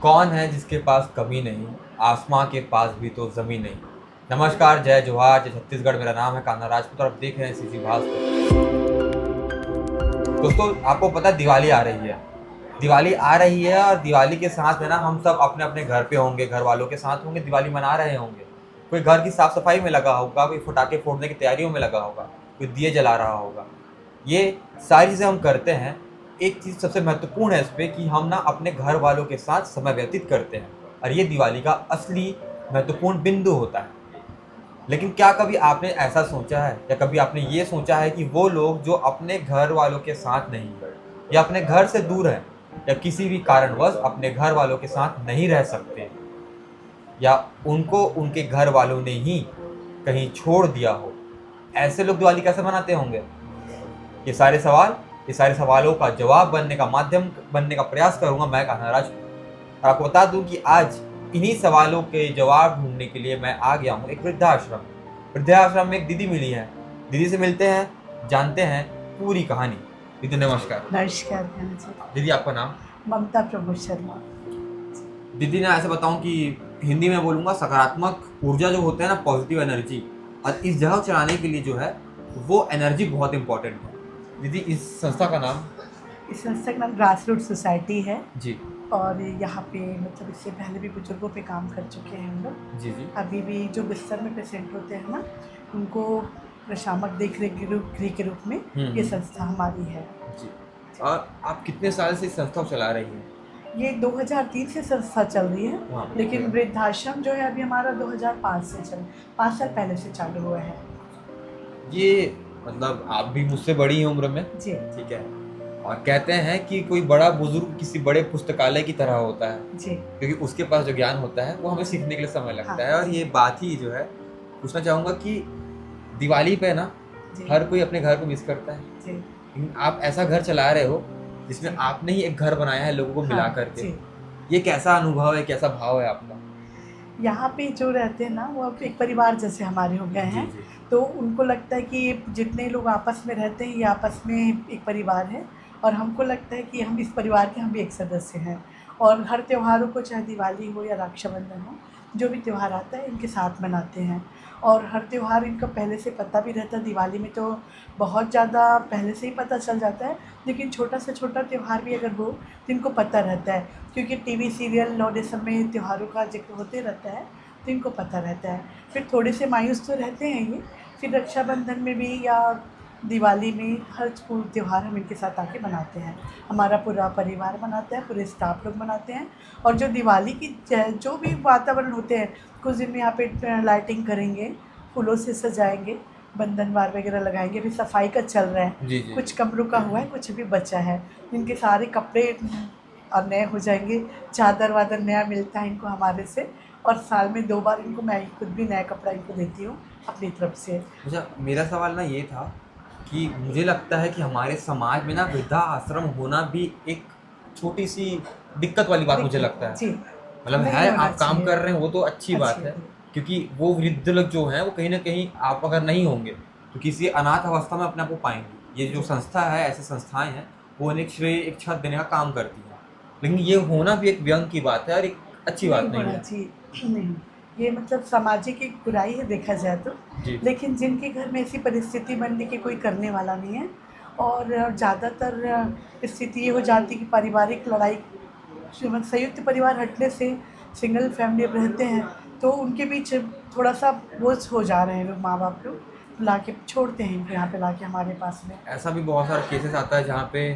कौन है जिसके पास कमी नहीं, आसमां के पास भी तो ज़मीं नहीं। नमस्कार, जय जोहार, जय छत्तीसगढ़। मेरा नाम है कान्हा राजपूत और आप देख रहे हैं सीजी भास्कर। दोस्तों, आपको पता है दिवाली आ रही है। दिवाली आ रही है और दिवाली के साथ में ना हम सब अपने-अपने घर पे होंगे, घर वालों के साथ होंगे, दिवाली मना रहे होंगे। कोई घर की साफ-सफाई में लगा होगा, कोई पटाखे फोड़ने की तैयारियों में लगा होगा, कोई दिए जला रहा होगा। ये सारी चीज़ें हम करते हैं। एक चीज़ सबसे महत्वपूर्ण है इसपे कि हम ना अपने घर वालों के साथ समय व्यतीत करते हैं और ये दिवाली का असली महत्वपूर्ण बिंदु होता है। लेकिन क्या कभी आपने ऐसा सोचा है या कभी आपने ये सोचा है कि वो लोग जो अपने घर वालों के साथ नहीं हैं या अपने घर से दूर हैं या किसी भी कारणवश अपने घर वालों के साथ नहीं रह सकते या उनको उनके घर वालों ने ही कहीं छोड़ दिया हो, ऐसे लोग दिवाली कैसे मनाते होंगे? ये सारे सवाल, ये सारे सवालों का जवाब बनने का माध्यम बनने का प्रयास करूँगा मैं कान्हा राजपूत। और आपको बता दूँ कि आज इन्हीं सवालों के जवाब ढूँढने के लिए मैं आ गया हूँ एक वृद्धाश्रम। वृद्धाश्रम में एक दीदी मिली हैं। दीदी से मिलते हैं, जानते हैं पूरी कहानी। दीदी नमस्कार। नमस्कार बहन जी। दीदी आपका नाम? ममता प्रभु शर्मा। दीदी, मैं ऐसे बताऊँ कि हिंदी में बोलूँगा, सकारात्मक ऊर्जा जो होता है ना, पॉजिटिव एनर्जी, और इस जगह चलाने के लिए जो है वो एनर्जी बहुत इंपॉर्टेंट है। दीदी, इस संस्था का नाम? इस संस्था का नाम ग्रास रूट सोसाइटी है जी और यहाँ पे मतलब इससे पहले भी बुजुर्गों पे काम कर चुके हैं हम लोग। जी जी। अभी भी जो बिस्तर में पेशेंट होते हैं ना, उनको प्रशामक देख रेख गृह के रूप में ये संस्था हमारी है। जी। और आप कितने साल से इस संस्था को चला रही हैं? ये 2003 से संस्था चल रही है, हाँ, लेकिन वृद्धाश्रम जो है अभी हमारा 2005 से 5 साल पहले से चालू हुआ है। ये मतलब आप भी मुझसे बड़ी हैं उम्र में, जी ठीक है। और कहते हैं कि कोई बड़ा बुजुर्ग किसी बड़े पुस्तकालय की तरह होता है, जी। क्योंकि उसके पास जो ज्ञान होता है वो हमें सीखने के लिए समय लगता हाँ, है। और ये बात ही जो है, पूछना चाहूँगा कि दिवाली पे ना जी हर कोई अपने घर को मिस करता है, जी। लेकिन आप ऐसा घर चला रहे हो जिसमें आपने ही एक घर बनाया है लोगों को मिला हाँ, करके। जी। ये कैसा अनुभव है, कैसा भाव है आपका? यहाँ पे जो रहते हैं ना, वो अब एक परिवार जैसे हमारे हो गए हैं। जी। तो उनको लगता है कि जितने लोग आपस में रहते हैं ये आपस में एक परिवार है, और हमको लगता है कि हम इस परिवार के हम भी एक सदस्य हैं। और हर त्योहारों को, चाहे दिवाली हो या रक्षाबंधन हो, जो भी त्यौहार आता है इनके साथ मनाते हैं। और हर त्यौहार इनको पहले से पता भी रहता है। दिवाली में तो बहुत ज़्यादा पहले से ही पता चल जाता है, लेकिन छोटा से छोटा त्यौहार भी अगर हो तो इनको पता रहता है, क्योंकि टीवी सीरियल और ये सब में त्योहारों का जिक्र होते रहता है, तो इनको पता रहता है। फिर थोड़े से मायूस तो रहते हैं ये, फिर रक्षाबंधन में भी या दिवाली में हर त्यौहार हम इनके साथ आके मनाते हैं। हमारा पूरा परिवार मनाता है, पूरे स्टाफ लोग मनाते हैं। और जो दिवाली की जो भी वातावरण होते हैं, कुछ दिन में यहाँ पे लाइटिंग करेंगे, फूलों से सजाएंगे, बंधनवार वगैरह लगाएंगे। अभी सफाई का चल रहा है, जी जी। कुछ कमरों का हुआ है, कुछ अभी बचा है। इनके सारे कपड़े अब नए हो जाएंगे, चादर वादर नया मिलता है इनको हमारे से। और साल में 2 बार इनको मैं खुद भी नया कपड़ा इनको देती हूँ अपनी तरफ से। अच्छा, मेरा सवाल ना ये था कि मुझे लगता है कि हमारे समाज में ना वृद्धा आश्रम होना भी एक छोटी सी दिक्कत वाली बात मुझे लगता है। जी, मतलब नहीं है, होना आप काम चाहिए। कर रहे हैं वो तो अच्छी बात अच्छी है, बात है। क्योंकि वो वृद्ध लोग जो हैं वो कहीं ना कहीं, आप अगर नहीं होंगे तो किसी अनाथ अवस्था में अपने आप को पाएंगे। ये जो संस्था है, ऐसी संस्थाएं हैं, वो उन्हें एक श्रेय, एक छत देने का काम करती हैं। लेकिन ये होना भी एक व्यंग की बात है और एक अच्छी नहीं बात नहीं होना है। चाहिए। नहीं, ये मतलब सामाजिक एक बुराई है देखा जाए तो। जी लेकिन जिनके घर में ऐसी परिस्थिति बनने की कोई करने वाला नहीं है, और ज़्यादातर स्थिति ये हो जाती है कि पारिवारिक लड़ाई, संयुक्त परिवार हटने से सिंगल फैमिली अब रहते हैं, तो उनके बीच थोड़ा सा बोझ हो जा रहे हैं लोग, माँ बाप लोग ला के छोड़ते हैं इनको यहाँ पे ला के हमारे पास में। ऐसा भी बहुत सारा केसेस आता है जहाँ पे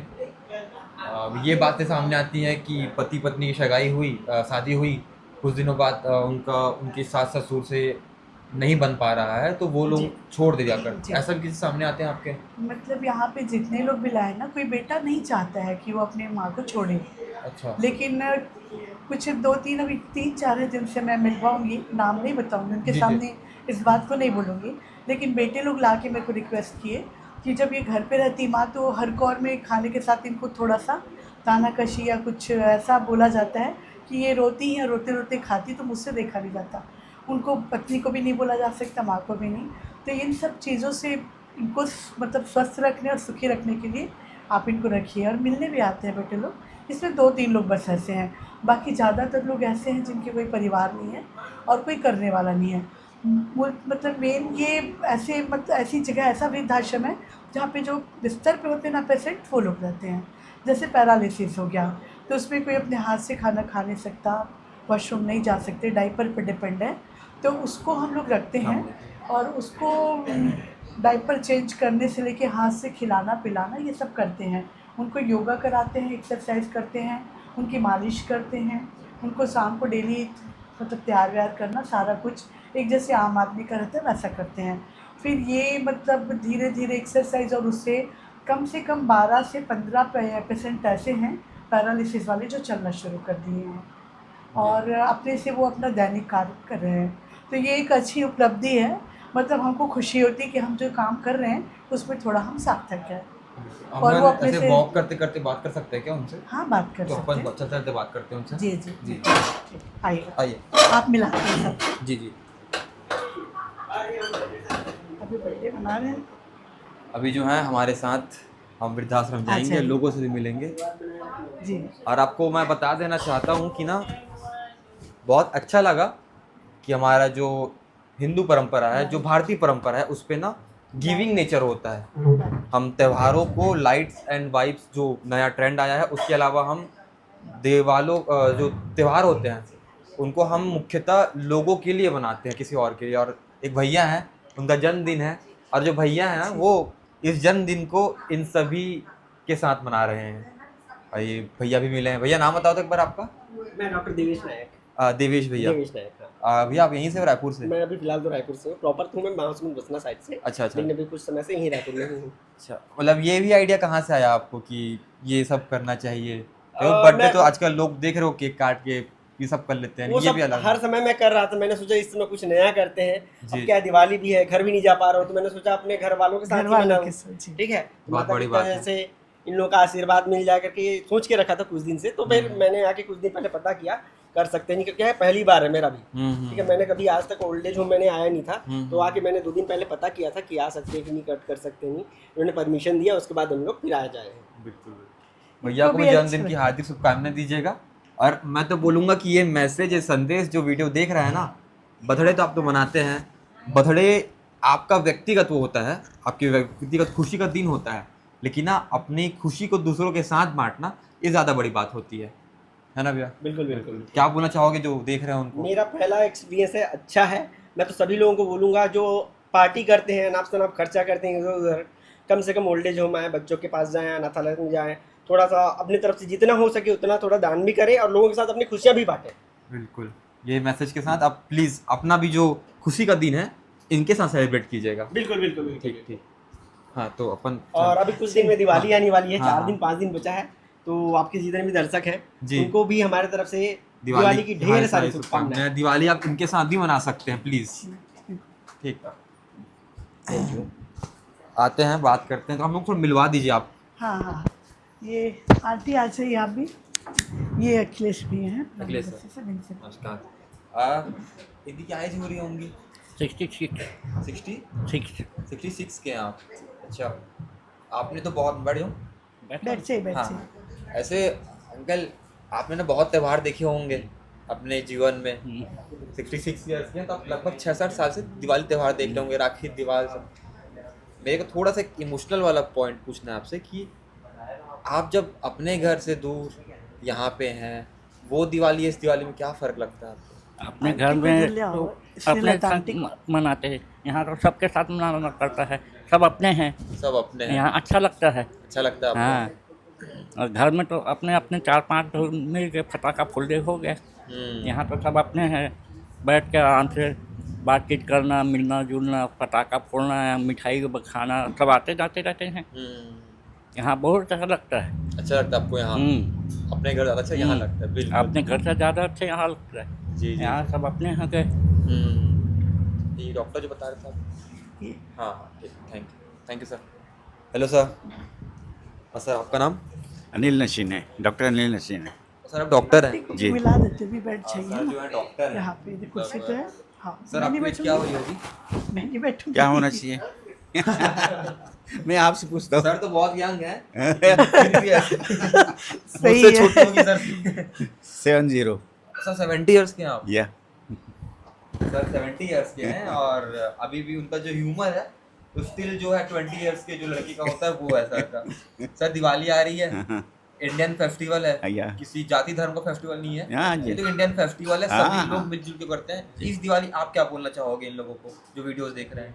ये बातें सामने आती हैं कि पति पत्नी की सगाई हुई, शादी हुई, कुछ दिनों बाद उनका उनके सास ससुर से नहीं बन पा रहा है तो वो जी लोग छोड़ दे जाकर। जी। ऐसा भी किसी सामने आते हैं आपके? मतलब यहाँ पे जितने लोग भी लाए ना, कोई बेटा नहीं चाहता है कि वो अपने माँ को छोड़े। अच्छा। लेकिन कुछ 2-3 अभी 3-4 है जिनसे मैं मिलवाऊँगी, नाम नहीं बताऊँगी, उनके जी जी। सामने इस बात को नहीं बोलूँगी। लेकिन बेटे लोग ला के मेरे को रिक्वेस्ट किए कि जब ये घर पे रहती माँ, तो हर कौर में खाने के साथ इनको थोड़ा-सा तानाकशी या कुछ ऐसा बोला जाता है कि ये रोती हैं, रोते-रोते खाती, तो मुझसे देखा नहीं जाता। उनको पत्नी को भी नहीं बोला जा सकता, माँ को भी नहीं। तो इन सब चीज़ों से इनको मतलब स्वस्थ रखने और सुखी रखने के लिए आप इनको रखिए। और मिलने भी आते हैं बेटे लोग, इसमें 2-3 लोग बस ऐसे हैं, बाकी ज़्यादातर लोग ऐसे हैं जिनके कोई परिवार नहीं है और कोई करने वाला नहीं है। मतलब मेन ये ऐसे मतलब ऐसी जगह, ऐसा वृद्धाश्रम है जहाँ पे जो बिस्तर पे होते हैं ना पेशेंट, वो लोग रहते हैं। जैसे पैरालिसिस हो गया तो उसमें कोई अपने हाथ से खाना खा नहीं सकता, वॉशरूम नहीं जा सकते, डाइपर पर डिपेंड है, तो उसको हम लोग रखते हैं। और उसको डाइपर चेंज करने से लेके हाथ से खिलाना पिलाना ये सब करते हैं। उनको योगा कराते हैं, एक्सरसाइज करते हैं, उनकी मालिश करते हैं, उनको शाम को डेली मतलब तैयार व्यार करना, सारा कुछ एक जैसे आम आदमी का रहता है वैसा करते हैं। फिर ये मतलब धीरे धीरे एक्सरसाइज, और उससे कम से कम 12 से 15% ऐसे हैं पैरालिसिस वाले जो चलना शुरू कर दिए हैं और अपने से वो अपना दैनिक कार्य कर रहे हैं। तो ये एक अच्छी उपलब्धि है, मतलब हमको खुशी होती है कि हम जो काम कर रहे हैं उसमें थोड़ा हम सार्थक हैं। और वो अपने ऐसे से वॉक करते करते बात कर सकते हैं क्या उनसे? हाँ बात कर तो सकते अपन हैं। चलते चलते बात करते हैं उनसे। जी जी जी आइए आइए। आप मिलाते हैं सब। जी जी। अभी बर्थडे मना रहे हैं। अभी जो है हमारे साथ हम वृद्धाश्रम जाएंगे, अच्छा। लोगों से भी मिलेंगे। जी और आपको मैं बता देना चाहता हूँ कि ना बहुत अच्छा लगा कि हमारा जो हिंदू परंपरा है, जो भारतीय परंपरा है, उस पे ना गिविंग नेचर होता है। हम त्योहारों को लाइट्स एंड वाइब्स, जो नया ट्रेंड आया है, उसके अलावा हम देवालों जो त्यौहार होते हैं उनको हम मुख्यतः लोगों के लिए बनाते हैं, किसी और के लिए। और एक भैया हैं, उनका जन्मदिन है, और जो भैया हैं वो इस जन्मदिन को इन सभी के साथ मना रहे हैं। और ये भैया भी मिले हैं। भैया नाम बताओ तो एक बार आपका। मैं डॉक्टर देवेश नायक। देवेश भैया। देवेश नायक, हाँ। भैया आप यहीं से हो, रायपुर से? मैं अभी फिलहाल तो रायपुर से हूँ, प्रॉपर हूँ मैं महासमुंद बसना साइड से। अच्छा अच्छा। लेकिन अभी कुछ समय से यहीं रायपुर में हूँ। अच्छा, मतलब ये भी आइडिया कहाँ से आया आपको कि ये सब करना चाहिए? बर्थडे मैं तो आजकल लोग देख रहे हो केक काट के ये सब कर लेते हैं, वो ये सब भी अलग हर समय मैं कर रहा था। मैंने सोचा इस समय कुछ नया करते हैं। जी। अब क्या दिवाली भी है, घर भी नहीं जा पा रहा हूँ, तो मैंने सोचा अपने घर वालों के साथ घर ही वालों मनाऊं। के साथ, जी। ठीक है, बहुत बड़ी बात है। से इन लोगों का आशीर्वाद मिल जाए करके ये सोच के रखा था कुछ दिन से। तो फिर मैंने आके कुछ दिन पहले पता किया, कर सकते नहीं, क्या है पहली बार है मेरा भी। ठीक है, मैंने कभी आज तक ओल्ड एज होम मैंने आया नहीं था। तो आके मैंने 2 दिन पहले पता किया था कि आ सकते हैं कि नहीं, कट कर सकते नहीं। उन्होंने परमिशन दिया, उसके बाद हम लोग फिर आ जाए। बिल्कुल। भैया को भी जन्मदिन की हार्दिक शुभकामनाएं दीजिएगा। और मैं तो बोलूँगा कि ये मैसेज, ये संदेश जो वीडियो देख रहा है ना, बर्थडे तो आप तो मनाते हैं, बर्थडे आपका व्यक्तिगत वो होता है, आपकी व्यक्तिगत खुशी का दिन होता है, लेकिन ना अपनी खुशी को दूसरों के साथ बांटना ये ज़्यादा बड़ी बात होती है ना भैया? बिल्कुल बिल्कुल। क्या बोलना चाहोगे जो देख रहे हैं उनको? मेरा पहला एक्सपीरियंस है, अच्छा है। मैं तो सभी लोगों को बोलूँगा जो पार्टी करते हैं, नाप शनाप खर्चा करते हैं इधर उधर, कम से कम ओल्ड एज होम आए, बच्चों के पास जाएँ, अनाथालय में जाएँ, थोड़ा सा अपनी तरफ से जितना हो सके उतना थोड़ा दान भी करें और लोगों के साथ अपनी खुशियाँ भी बांटें। बिल्कुल, ये मैसेज के साथ आप प्लीज़ अपना भी जो खुशी का दिन है इनके साथ सेलिब्रेट कीजिएगा। बिल्कुल बिल्कुल बिल्कुल। ठीक ठीक। हाँ तो अपन और अभी कुछ दिन में दिवाली आने वाली है, हाँ, 4 हाँ। दिन 5 दिन बचा है। तो आपके जितने भी दर्शक हैं जी, उनको भी हमारे तरफ से दिवाली की ढेर सारी शुभकामनाएं। दिवाली आप इनके साथ भी मना सकते हैं प्लीज़। ठीक, थैंक यू। आते हैं बात करते हैं, तो हम लोग थोड़ा मिलवा दीजिए आप। हाँ हाँ, ये आंटी आज से आप भी, ये अखिलेश भी हैं। अखिलेश सर। से मिल सकते हैं। नमस्कार। इनकी क्या एज हो रही होंगी? 66 66 के हैं आप? अच्छा, आपने तो बहुत बड़े हो। बैठ से हाँ, ऐसे अंकल आपने ना बहुत त्यौहार देखे होंगे अपने जीवन में। 66 ईयर्स के हैं, तो आप लगभग 6-7 साल से दिवाली त्यौहार देख रहे होंगे, राखी, दिवाली सब। मेरे को थोड़ा सा इमोशनल वाला पॉइंट पूछना है आपसे कि आप जब अपने घर से दूर यहाँ पे हैं, वो दिवाली इस दिवाली में क्या फ़र्क लगता है आपको? अपने घर आंटी को में इधर ले आओ, तो इसलिए अपने लता साथ आंटी को। मनाते हैं। यहाँ तो सबके साथ मनाना पड़ता है, सब अपने हैं, सब अपने हैं, यहाँ अच्छा लगता है। अच्छा लगता है हाँ, आपको? और घर में तो अपने अपने 4-5 मिल के फटाखा फूलते हो गए। यहाँ तो सब अपने हैं, बैठ के आराम से बातचीत करना, मिलना जुलना, फटाखा फोड़ना, मिठाई खाना, सब आते जाते रहते हैं। यहाँ बहुत अच्छा लगता है। अच्छा लगता है आपको यहाँ? अपने घर ज़्यादा अच्छा यहाँ लगता है? बिल्कुल। अपने घर से ज़्यादा अच्छा यहाँ लगता है। जी जी। यहाँ सब अपने यहाँ के। ये डॉक्टर जो बता रहे थे आप? ये हाँ हाँ, ठीक, thank you sir. Hello sir. Sir आपका नाम? अनिल नशीन है, डॉक्टर अनिल नशीन है। सर आप डॉक्टर हैं? को जी। मिला देते भी बैठ सर जाइए जो है डॉक्टर हैं। यहाँ पे, ये कुर्सी तो है। हाँ सर मैं नहीं आपकी एज क्या हो बैठूंगी, रही होगी? मैं नहीं बैठूंगी। क्या होना चाहिए? मैं आपसे पूछता हूँ सर तो बहुत यंग है फिर भी ऐसे सही मुझसे है। छोटे होंगे सर 70 सर 70 इयर्स के हैं आप या सर 70 इयर्स के हैं और अभी भी उनका जो ह्यूमर है तो स्टिल जो है 20 इयर्स के जो लड़की का होता है वो है सर का। सर दिवाली आ रही है, इंडियन फेस्टिवल है, या किसी जाति धर्म का फेस्टिवल नहीं है, हाँ जी। ये तो इंडियन फेस्टिवल है, हाँ, सभी हाँ। लोग मिलजुल के करते हैं। इस दिवाली आप क्या बोलना चाहोगे इन लोगों को जो वीडियोस देख रहे हैं?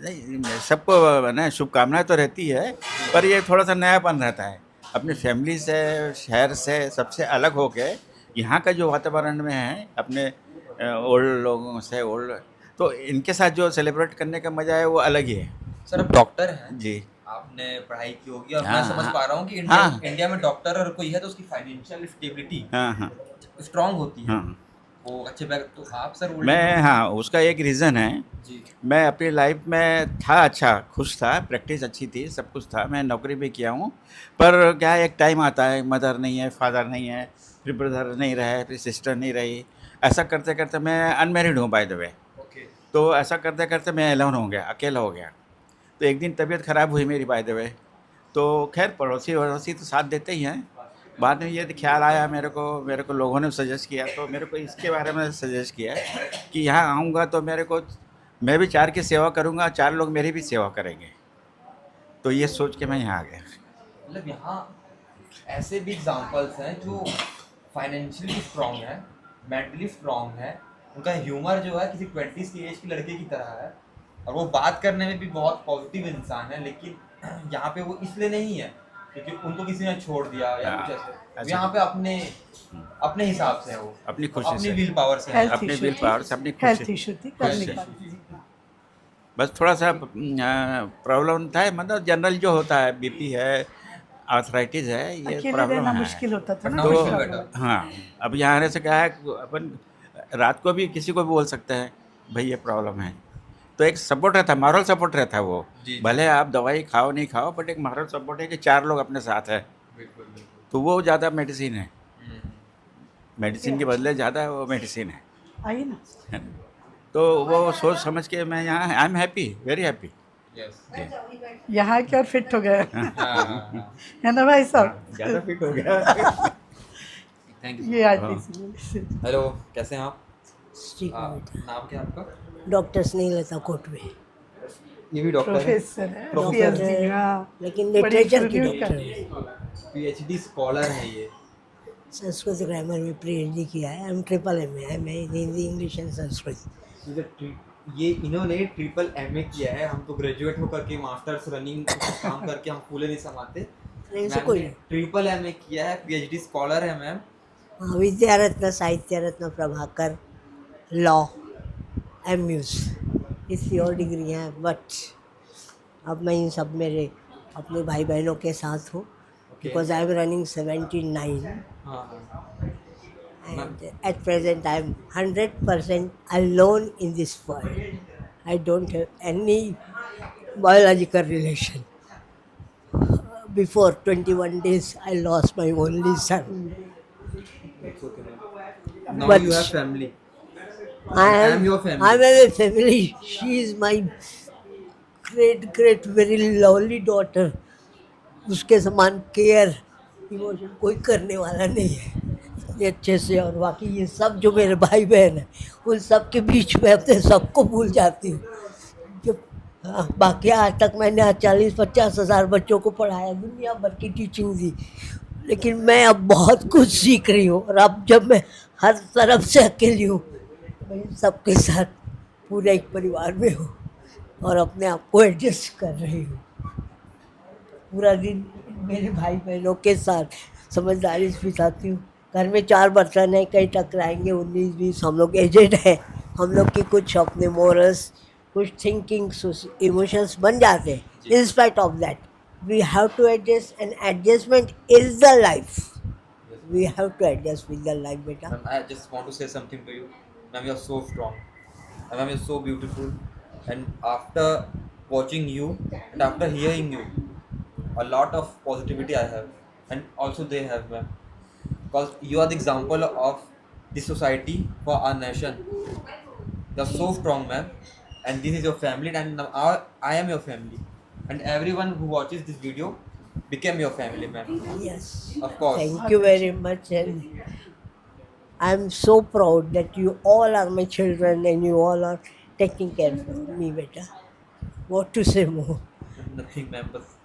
नहीं, सबको ना शुभकामनाएं तो रहती है, पर ये थोड़ा सा नयापन रहता है अपनी फैमिली से, शहर से सबसे अलग होके यहाँ का जो वातावरण में है अपने ओल्ड लोगों से, ओल्ड तो इनके साथ जो सेलिब्रेट करने का मजा है वो अलग ही है सर आप डॉक्टर हैं, जी। आपने पढ़ाई की होगी और मैं हाँ, समझ हाँ। पा रहा हूँ कि हाँ। इंडिया में डॉक्टर अगर कोई है तो उसकी फाइनेंशियल स्टेबिलिटी हाँ हाँ स्ट्रांग होती है, हाँ वो अच्छे बैग तो आप सर मैं हाँ उसका एक रीज़न है। जी मैं अपनी लाइफ में था अच्छा, खुश था, प्रैक्टिस अच्छी थी, सब कुछ था, मैं नौकरी भी किया हूँ। पर क्या है, एक टाइम आता है, मदर नहीं है, फादर नहीं है, फिर ब्रदर नहीं रहे, फिर सिस्टर नहीं रही, ऐसा करते करते मैं अनमेरिड हूँ बाय द वे। ओके तो ऐसा करते करते मैं एलोन हो गया, अकेला हो गया। तो एक दिन तबीयत ख़राब हुई मेरी बाय द वे, तो खैर पड़ोसी वड़ोसी तो साथ देते ही हैं। बाद में ये ख्याल आया मेरे को लोगों ने सजेस्ट किया, तो मेरे को इसके बारे में सजेस्ट किया कि यहाँ आऊँगा तो मैं भी 4 की सेवा करूँगा, 4 लोग मेरी भी सेवा करेंगे। तो ये सोच के मैं यहाँ आ गया। मतलब यहाँ ऐसे भी एग्जांपल्स हैं जो फाइनेंशियली स्ट्रांग है, मेंटली स्ट्रांग है, उनका ह्यूमर जो है किसी 20 की एज की लड़के की तरह है और वो बात करने में भी बहुत पॉजिटिव इंसान है। लेकिन यहाँ पे वो इसलिए नहीं है क्योंकि उनको किसी ने छोड़ दिया या कुछ ऐसे, वो यहाँ पे अपने हिसाब से है, वो अपनी खुशी अपनी से, विल पावर से है। हेल्थ अपने इशू विल पावर से, अपनी हेल्थ खुशी। इशू थी करने खुशी। का। जी। बस थोड़ा सा प्रॉब्लम था, मतलब जनरल जो होता है, बीपी है, आर्थराइटिस है, ये अकेले प्रॉब्लम रहना है। मुश्किल होता था ना। तो- कुछ तो प्रॉब्लम। हाँ, अब यहाँ आने से क्या है, अपन रात को भी किसी को भी बोल सकते हैं भाई ये प्रॉब्लम है, तो एक सपोर्ट रहता है, मॉरल सपोर्ट रहता है वो। जी, जी। भले आप दवाई खाओ नहीं खाओ, बट एक मॉरल सपोर्ट है कि 4 लोग अपने साथ है, बिल्कुल बिल्कुल। तो वो ज़्यादा मेडिसिन है। हम्म। मेडिसिन के बदले ज़्यादा वो मेडिसिन है। आइए ना। है ना? तो वो सोच समझ के मैं यहाँ I am happy, very happy. Yes. यहाँ के और फिट हो गए हाँ, है ना भाई साहब। ज़्यादा फिट हो गया। Thank you. ये आज हाँ। इसीलिए। हेलो, कैसे हैं आप? ठीक है नाम क्या है आपका? डॉक्टर स्नेहलता कोटवे, ये भी डॉक्टर है, प्रोफेसर है प्रोफेसर PhD, हाँ। लेकिन बड़ी लिटरेचर की रिव्यू डॉक्टर कर- है। पीएचडी स्कॉलर है ये। संस्कृत ग्रामर में पीएचडी किया है। हम ट्रिपल एम है, मैं हिंदी, इंग्लिश एंड संस्कृत। ये इन्होंने ट्रिपल एमए किया है, हम तो ग्रेजुएट होकर के मास्टर्स रनिंग काम करके हम फूले नहीं समाते। नहीं, ऐसा कोई नहीं। ट्रिपल एमए किया है, पीएचडी स्कॉलर है मैम। हाँ, विद्या रत्न, साहित्य रत्न, प्रभाकर, लॉ, एमयूज, इतनी और डिग्री हैं। बट अब मैं इन सब मेरे अपने भाई बहनों के साथ हूँ, बिकॉज आई एम रनिंग 79 हाँ and at present I am 100% alone in this world. I don't have any biological relation. Before 21 days I lost my only son. it's okay ma'am. Now But- you have family. I am your family. I am a family. She is my great very lovely daughter. उसके समान care emotion कोई करने वाला नहीं है इतने अच्छे से। और बाकी ये सब जो मेरे भाई बहन हैं उन सब के बीच में अपने सबको भूल जाती हूँ। जब बाकी आज तक मैंने 40-50 हज़ार बच्चों को पढ़ाया, दुनिया भर की टीचिंग दी, लेकिन मैं अब बहुत कुछ सीख रही हूँ। और अब जब मैं हर तरफ से अकेली हूँ, मैं इन सबके साथ पूरे एक परिवार में हूँ और अपने आप को एडजस्ट कर रही हूँ। पूरा दिन मेरे भाई बहनों के साथ समझदारी से बिताती हूँ। घर में 4 बर्तन हैं, कहीं टकराएंगे 19-20, हम लोग एजेड हैं, हम लोग की कुछ अपने मोरल्स, कुछ थिंकिंग, इमोशंस बन जाते हैं। In spite of that we have to adjust, and adjustment is the life. We have to adjust with the life बेटा। Ma'am, I just want to say something to you. Ma'am, you are so strong. And ma'am, you're so beautiful. And after watching you and after hearing you, a lot of positivity I have, and also they have, ma'am. Because you are the example of the society for our nation. You are so strong, ma'am. And this is your family, and now I am your family. and everyone who watches this video became your family member. Yes. Of course. Thank you very much, and I'm so proud that you all are my children and you all are taking care of me, beta. What to say more? Nothing, ma'am. बस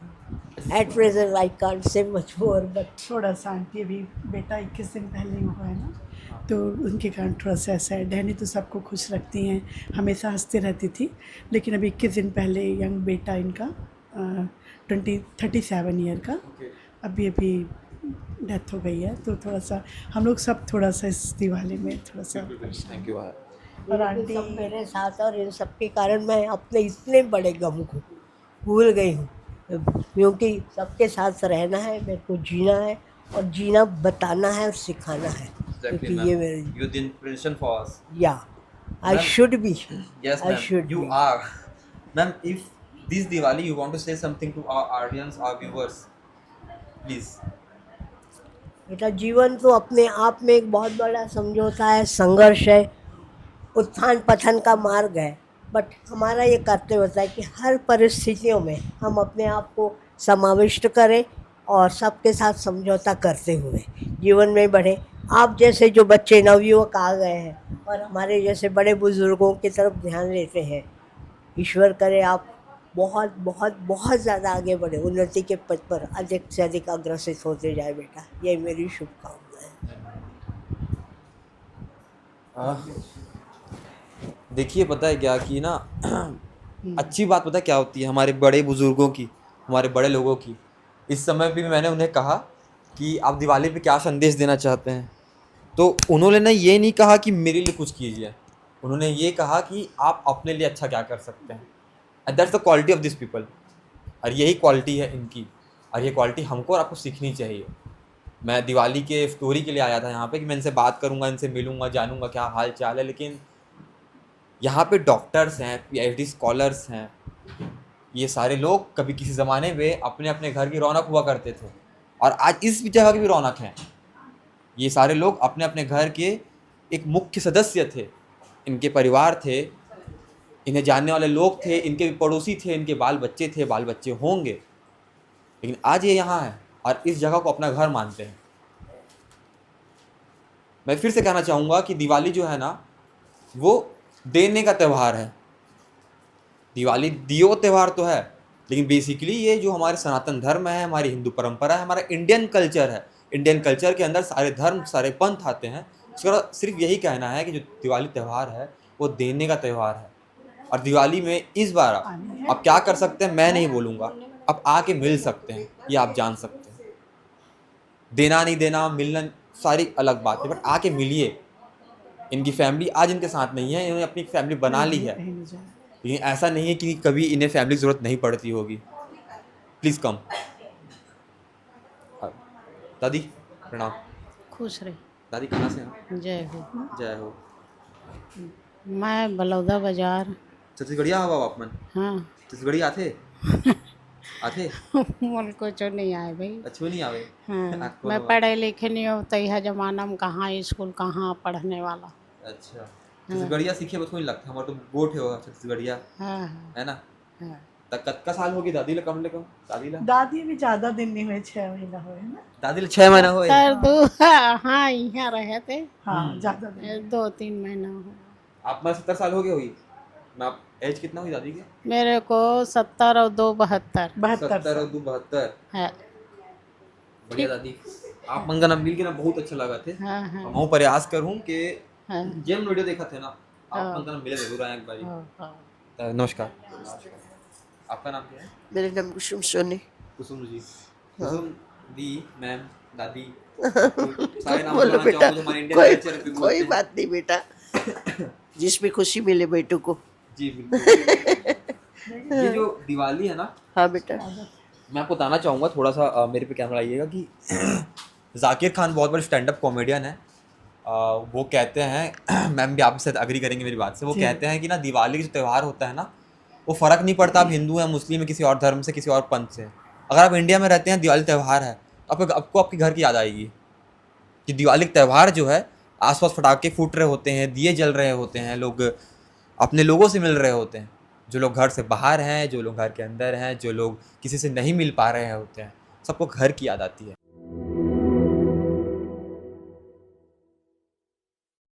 At present, I can't say much more, but थोड़ा सा aunty अभी बेटा 21 दिन पहले ही हुआ है ना, तो उनके कारण थोड़ा सा सैड है। नहीं तो सबको खुश रखती हैं, हमेशा हंसते रहती थी, लेकिन अभी 21 दिन पहले यंग बेटा इनका 37 ईयर का अभी डेथ हो गई है। तो थोड़ा सा हम लोग सब थोड़ा सा इस दिवाली में थोड़ा सा थैंक यू। और आंटी सब मेरे साथ और इन सब के कारण मैं अपने इतने बड़े गम को भूल गई हूँ, क्योंकि सबके साथ रहना है, मेरे को जीना है और जीना बताना है और सिखाना है, क्योंकि ये मेरे you the inspiration for us. या आई Ma'am, should be Yes, I ma'am. should You be. are. Ma'am, if this Diwali you want to say something to our audience, our viewers, please. बेटा जीवन तो अपने आप में एक बहुत बड़ा समझौता है, संघर्ष है, उत्थान पतन का मार्ग है, बट हमारा ये कर्तव्य होता है कि हर परिस्थितियों में हम अपने आप को समाविष्ट करें और सबके साथ समझौता करते हुए जीवन में बढ़े। आप जैसे जो बच्चे नवयुवक आ गए हैं और हमारे जैसे बड़े बुजुर्गों की तरफ ध्यान देते हैं, ईश्वर करे आप बहुत बहुत बहुत ज़्यादा आगे बढ़े, उन्नति के पथ पर अधिक से अधिक अग्रसित होते जाए बेटा, यही मेरी शुभकामनाएं हैं। देखिए पता है क्या कि ना अच्छी बात पता है क्या होती है हमारे बड़े बुजुर्गों की, हमारे बड़े लोगों की। इस समय भी मैंने उन्हें कहा कि आप दिवाली पे क्या संदेश देना चाहते हैं, तो उन्होंने ना ये नहीं कहा कि मेरे लिए कुछ कीजिए, उन्होंने ये कहा कि आप अपने लिए अच्छा क्या कर सकते हैं। And that's the quality of this people, और यही क्वालिटी है इनकी, और ये क्वालिटी हमको और आपको सीखनी चाहिए। मैं दिवाली के स्टोरी के लिए आया था यहाँ पे कि मैं इनसे बात करूँगा, इनसे मिलूँगा, जानूँगा क्या हाल चाल है, लेकिन यहाँ पे डॉक्टर्स हैं, PhD स्कॉलर्स हैं, ये सारे लोग कभी किसी ज़माने में अपने अपने घर की रौनक हुआ करते थे, और आज इस जगह की भी रौनक है। ये सारे लोग अपने अपने घर के एक मुख्य सदस्य थे, इनके परिवार थे, इन्हें जानने वाले लोग थे, इनके पड़ोसी थे, इनके बाल बच्चे थे, बाल बच्चे होंगे, लेकिन आज ये यहाँ है और इस जगह को अपना घर मानते हैं। मैं फिर से कहना चाहूँगा कि दिवाली जो है ना, वो देने का त्यौहार है। दिवाली दियो त्यौहार तो है, लेकिन बेसिकली ये जो हमारे सनातन धर्म है, हमारी हिंदू परंपरा है, हमारा इंडियन कल्चर है, इंडियन कल्चर के अंदर सारे धर्म, सारे पंथ आते हैं। उसका सिर्फ यही कहना है कि जो दिवाली त्यौहार है वो देने का त्यौहार है। और दिवाली में इस बार आप क्या कर सकते हैं मैं नहीं बोलूँगा, आप आके मिल सकते हैं, ये आप जान सकते हैं। देना नहीं देना, मिलना सारी अलग बात है, बट आके मिलिए। इनकी फैमिली आज इनके साथ नहीं है, इन्होंने अपनी फैमिली बना ली है, लेकिन ऐसा नहीं है कि कभी इन्हें फैमिली की ज़रूरत नहीं पड़ती होगी। प्लीज़ कम। दादी प्रणाम। खुश रहे। दादी कहाँ से हैं? जय हो। जय हो। मैं बलौदा बाजार। छत्तीसगढ़िया हवा आपमन? हाँ। छत्तीसगढ़ी आथे? आथे? मन को जो नहीं आए भाई। अच्छे नहीं आवे? हाँ। मैं पढ़े लिखे नहीं हो, तो यह जमाना में कहाँ स्कूल, कहाँ पढ़ने वाला। अच्छा, छत्तीसगढ़िया सीखे बस कोई लगता, हमारा तो गोठ है वो छत्तीसगढ़िया, हाँ है ना? हाँ। तक कत्का साल होगी दादी ला, कम ले कम दादी ला? दादी भी ज़्यादा दिन नहीं हुए, 6 महीना हुए है ना। दादी ला 6 महीना हुए? हाँ यहाँ रहे थे। हाँ ज़्यादा दिन। 2-3 महीना हो। आप मैं 70 साल हो गए हुई? मैं आप एज कितना हुई दादी के? मेरे को 70 और 2 72 70 और 2 72 है। बढ़िया दादी। आप मन का नाम मिल के ना बहुत अच्छा लगा थे। हाँ हाँ मैं प्रयास करूँ कि हाँ जेम वीडियो देखा थे ना, आप हाँ। मन का नाम मिले जरूर आए एक बारी। हाँ। नमस्कार। आपका नाम क्या है? मेरा नाम कुसुम सोनी। कुसुम जी। कुसुम दी, मैम, दादी, सारे नाम बोलो बताना बेटा, चाहूँगा जो हमारे इंडियन कल्चर पे बोलते कोई हैं। बात नहीं बेटा, जिसमें खुशी मिले बेटू को। जी बिल्कुल। ये जो दिवाली है ना, हाँ बेटा। मैं आपको बताना चाहूँगा थोड़ा सा, मेरे पे कैमरा आइएगा, कि जाकिर खान बहुत बड़े स्टैंड अप कॉमेडियन है। वो कहते हैं, मैम भी आपसे अग्री करेंगे मेरी बात से, वो कहते हैं कि ना दिवाली जो त्यौहार होता है ना, वो फ़र्क नहीं पड़ता आप हिंदू हैं, मुस्लिम हैं, किसी और धर्म से, किसी और पंथ से। अगर आप इंडिया में रहते हैं, दिवाली त्यौहार है, तो आपको आपके घर की याद आएगी कि दिवाली त्यौहार जो है, आसपास पटाखे फूट रहे होते हैं, दिए जल रहे होते हैं, लोग अपने लोगों से मिल रहे होते हैं। जो लोग घर से बाहर हैं, जो लोग घर के अंदर हैं, जो लोग किसी से नहीं मिल पा रहे होते हैं, सबको घर की याद आती है।